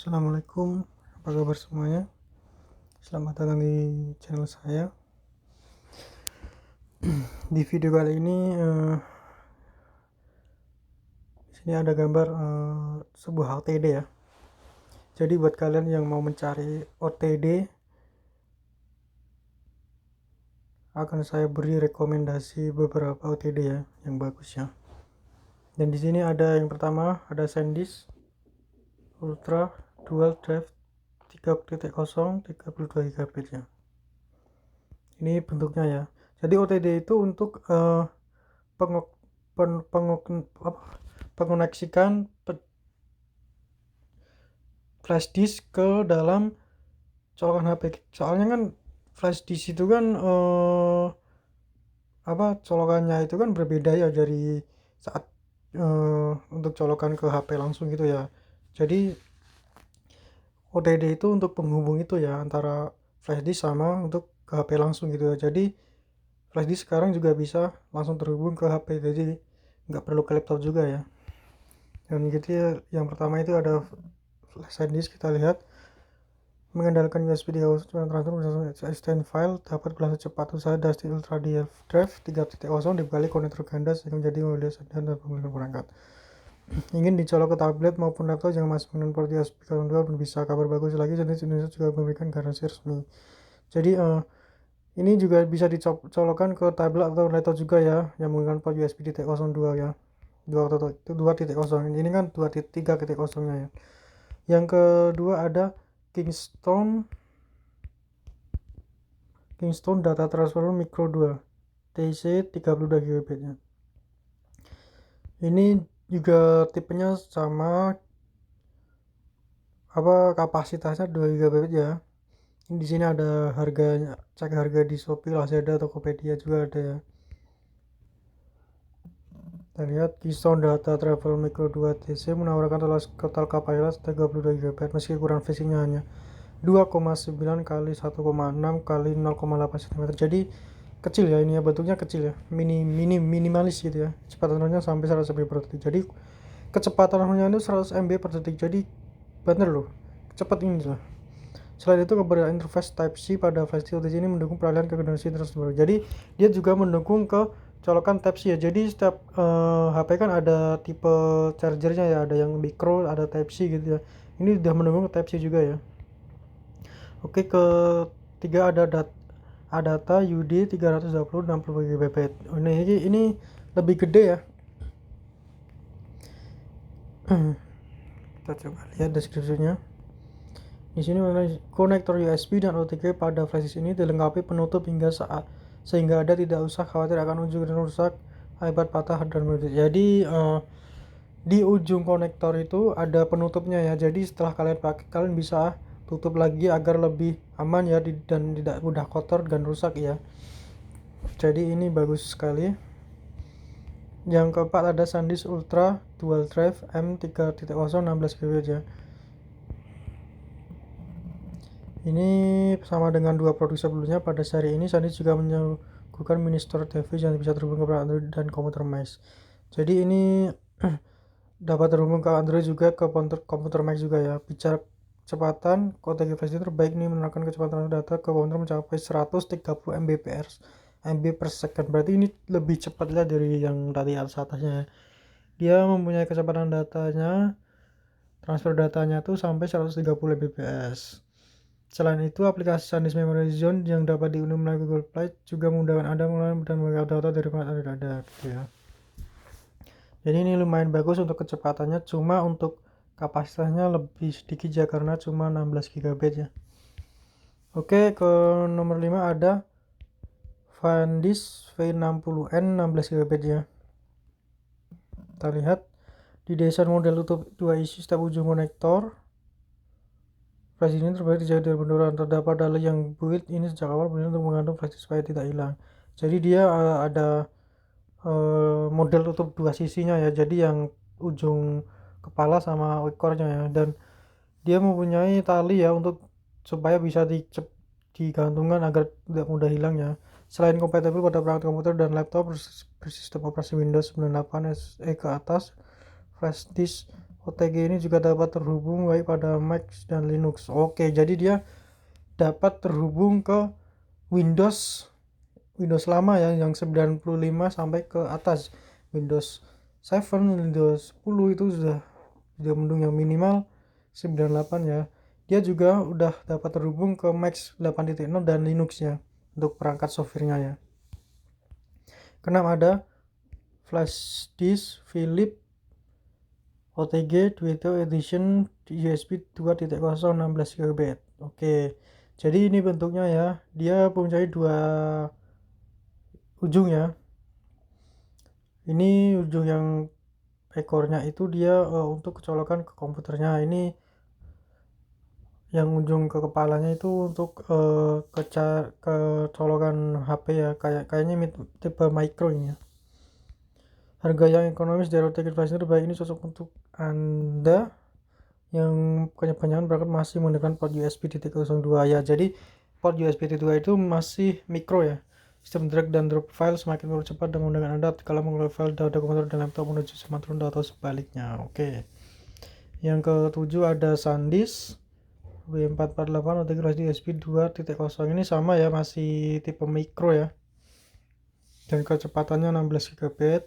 Assalamualaikum, apa kabar semuanya? Selamat datang di channel saya. Di video kali ini, di sini ada gambar sebuah OTD ya. Jadi buat kalian yang mau mencari OTD, akan saya beri rekomendasi beberapa OTD ya, yang bagus ya. Dan di sini ada yang pertama, ada SanDisk Ultra Dual Drive 3.0 32 GB ya. Ini bentuknya ya. Jadi OTD itu untuk pengoneksikan flash disk ke dalam colokan HP. Soalnya kan flash disk itu kan colokannya itu kan berbeda ya dari saat untuk colokan ke HP langsung gitu ya. Jadi OTD itu untuk penghubung itu ya antara flash disk sama untuk ke HP langsung gitu ya. Jadi flash disk sekarang juga bisa langsung terhubung ke HP, jadi nggak perlu ke laptop juga ya. Dan gitu ya, yang pertama itu ada flash disk, kita lihat mengandalkan USB 3.0 transfer extend file dapat berlangsung cepat. Usaha Dusty Ultra Drive 3.0 dibekali konektor ganda sehingga menjadi mobil sedan dan penggunaan perangkat. Ingin dicolok ke tablet maupun laptop yang masih menggunakan port USB 2 pun bisa. Kabar bagus lagi, jenis Indonesia juga memberikan garansi resmi. Jadi ini juga bisa dicolokkan ke tablet atau laptop juga ya, yang menggunakan port USB 3.0 ya. 2.0. Ini kan 2.3.0 nya ya. Yang kedua ada Kingston Data Transfer Micro 2 TC 32 GB nya. Ini juga tipenya sama, kapasitasnya 2 GB ya. Di sini ada harganya, cek harga di Shopee, Lazada, Tokopedia juga ada ya. Kita lihat Keystone Data Travel Micro 2 TC menawarkan total kapasitas 32 GB meski ukuran fisiknya hanya 2,9 kali 1,6 kali 0,8 cm. Jadi kecil ya, ini ya, bentuknya kecil ya, minimalis gitu ya. Kecepatan roamnya sampai 100 MB per detik. Jadi kecepatan roamnya itu 100 MB per detik. Jadi bener loh, cepat ini lah. Selain itu, keberadaan interface Type-C pada flash disk OTG ini mendukung peralihan ke generasi tersebut. Jadi dia juga mendukung ke colokan Type-C ya. Jadi setiap HP kan ada tipe chargernya ya, ada yang micro, ada Type-C gitu ya. Ini sudah mendukung Type-C juga ya. Oke, ketiga ada data UD 320 60 GB. Ini lebih gede ya. Kita coba lihat deskripsinya. Di sini konektor USB dan OTG pada flash disk ini dilengkapi penutup sehingga Anda tidak usah khawatir akan ujung rusak akibat patah dan meletus. Jadi di ujung konektor itu ada penutupnya ya. Jadi setelah kalian pakai, kalian bisa tutup lagi agar lebih aman ya, dan tidak mudah kotor dan rusak ya. Jadi ini bagus sekali. Yang keempat ada SanDisk Ultra Dual Drive M3.0 16 GB ya. Ini sama dengan dua produk sebelumnya. Pada seri ini SanDisk juga menyuguhkan mini store device yang bisa terhubung ke Android dan komputer Mac. Jadi ini dapat terhubung ke Android juga, ke komputer Mac juga ya. Bicara kecepatan, OTG flash terbaik ini menerapkan kecepatan data ke komputer mencapai 130 MB per second. Berarti ini lebih cepat lah dari yang tadi atasnya. Dia mempunyai kecepatan transfer datanya tuh sampai 130 Mbps. Selain itu, aplikasi SanDisk Memory Zone yang dapat diunduh melalui Google Play juga memudahkan Anda mengelola dan mengambil data dari mana ada gitu ya. Jadi ini lumayan bagus untuk kecepatannya, cuma untuk kapasitasnya lebih sedikit ya karena cuma 16 GB ya. Oke, ke nomor 5 ada SanDisk V60N 16 GB ya. Kita lihat di desain model tutup 2 isi setiap ujung konektor. Flash ini terbaik dijaga dari benturan. Terdapat dali yang built ini sejak awal untuk menggantung flash supaya tidak hilang. Jadi dia ada model tutup dua sisinya ya. Jadi yang ujung kepala sama ekornya ya. Dan dia mempunyai tali ya untuk supaya bisa digantungkan agar tidak mudah hilang ya. Selain kompatibel pada perangkat komputer dan laptop bersistem operasi Windows 98 SE ke atas, flash disk OTG ini juga dapat terhubung baik pada Mac dan Linux. Oke, jadi dia dapat terhubung ke Windows lama ya, yang 95 sampai ke atas. Windows 7, Windows 10 itu sudah mendung yang minimal 98 ya. Dia juga udah dapat terhubung ke Mac 8.0 dan Linux ya untuk perangkat softwarenya ya. Keenam ada flash disk Philips OTG Duetto Edition USB 2.0 16 GB. Oke, jadi ini bentuknya ya, dia mempunyai dua ujung ya. Ini ujung yang ekornya itu dia untuk colokan ke komputernya. Ini yang ujung ke kepalanya itu untuk ke colokan HP ya, kayaknya tipe micro ini ya. Harga yang ekonomis dari OTG flash terbaik ini cocok untuk Anda yang kebanyakan berangkat masih menggunakan port USB 3.02 ya. Jadi port USB 3.2 itu masih mikro ya. Sistem drag dan drop file semakin cepat dan menggunakan Anda kalau mengupload file dari komputer dan laptop menuju smartphone atau sebaliknya. Oke. Yang ketujuh ada SanDisk W448 OTG flash USB 2.0. Ini sama ya, masih tipe mikro ya. Dan kecepatannya 16 GB.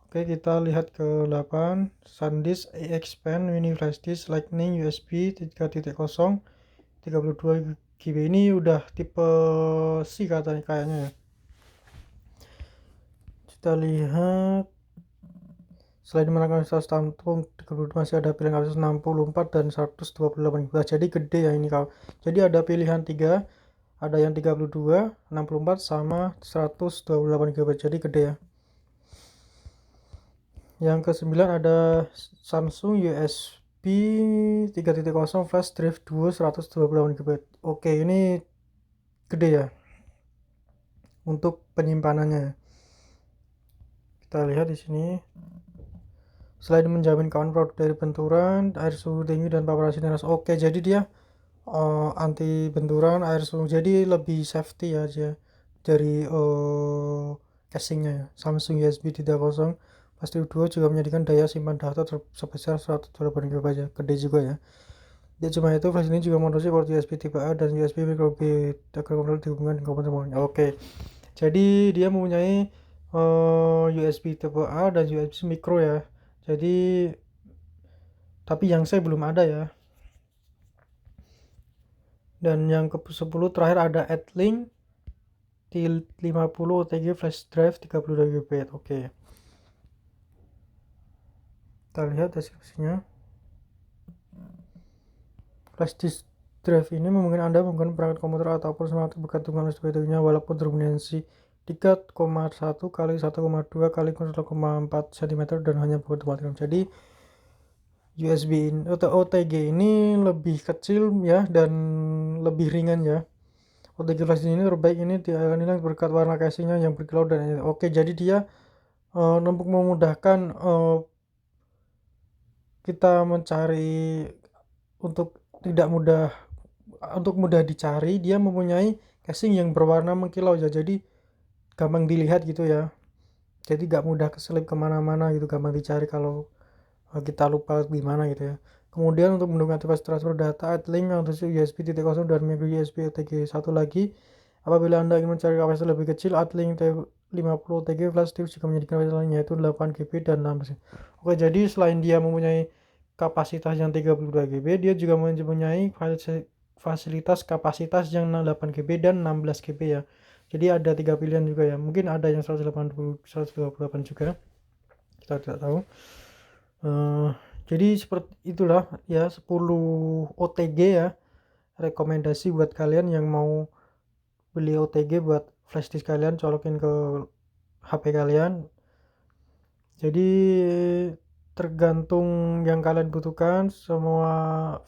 Oke, kita lihat ke 8 SanDisk Expand Mini Flash Disk Lightning USB 3.0 32 GB. Ini udah tipe C katanya kayaknya ya. Kita lihat selain menggunakan kapasitas tampung 32 masih ada pilihan kapasitas 64 dan 128 GB. Jadi gede ya ini kalau. Jadi ada pilihan 3, ada yang 32, 64 sama 128 GB. Jadi gede ya. Yang ke-9 ada Samsung USB 3.0 flash drive duo 128 GB. Oke, ini gede ya untuk penyimpanannya. Kita lihat di sini. Selain menjamin kawan produk dari benturan, air suhu tinggi dan paparazzi deras. Oke, jadi dia anti benturan, air suhu. Jadi lebih safety ya dia dari casingnya ya. Samsung USB 3.0 Pasti Duo juga menyediakan daya simpan data sebesar 128 GB aja, gede juga ya. Dia cuma itu, flash ini juga memproduksi port USB tipe A dan USB micro B agar komputer dihubungkan dengan komputer lainnya. Oke, jadi dia mempunyai USB tipe A dan USB micro ya. Jadi tapi yang saya belum ada ya. Dan yang ke-10 terakhir ada AdLink T50 OTG flash drive 32 GB. Oke. Kita lihat deskripsinya. Flash disk drive ini memungkinkan Anda menggunakan perangkat komputer ataupun smartphone bergantungan USB-nya walaupun berdimensi 3,1 kali 1,2 kali 0,4 cm dan hanya berautomatik. Jadi USB atau OTG ini lebih kecil ya dan lebih ringan ya. OTG flash ini terbaik ini dinilai berkat warna casingnya yang berkilau dan ini. Oke, jadi dia untuk memudahkan kita mencari untuk tidak mudah untuk mudah dicari, dia mempunyai casing yang berwarna mengkilau ya, jadi gampang dilihat gitu ya, jadi gak mudah keselip kemana-mana gitu, gampang dicari kalau kita lupa gimana gitu ya. Kemudian untuk mendukung aktivitas transfer data, AdLink untuk USB 3.0 dan micro USB OTG. Satu lagi, apabila Anda ingin mencari kapasitas lebih kecil, AdLink T50 OTG flash disk juga menyediakan kapasitas lain yaitu 8 GB dan 16 GB. Oke, jadi selain dia mempunyai kapasitas yang 32 GB, dia juga mempunyai fasilitas kapasitas yang 8 GB dan 16 GB ya. Jadi ada 3 pilihan juga ya. Mungkin ada yang 128 juga. Kita tidak tahu. Jadi seperti itulah ya 10 OTG ya. Rekomendasi buat kalian yang mau beli OTG buat flash disk kalian, colokin ke HP kalian. Jadi tergantung yang kalian butuhkan. Semua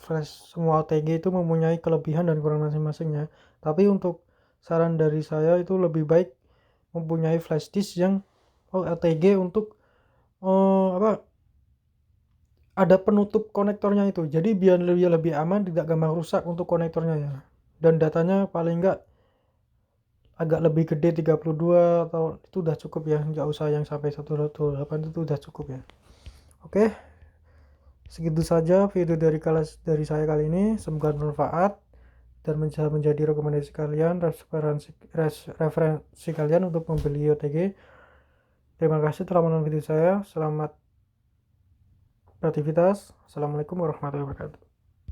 OTG itu mempunyai kelebihan dan kekurangan masing-masing ya. Tapi untuk saran dari saya itu lebih baik mempunyai flash disk yang OTG untuk ada penutup konektornya itu, jadi biar lebih aman, tidak gampang rusak untuk konektornya ya, dan datanya paling enggak agak lebih gede 32 atau itu udah cukup ya, nggak usah yang sampai 128, itu udah cukup ya. Oke, Segitu saja video dari saya kali ini, semoga bermanfaat dan bisa menjadi rekomendasi kalian, referensi kalian untuk membeli OTG. Terima kasih telah menonton video saya. Selamat beraktivitas. Assalamualaikum warahmatullahi wabarakatuh.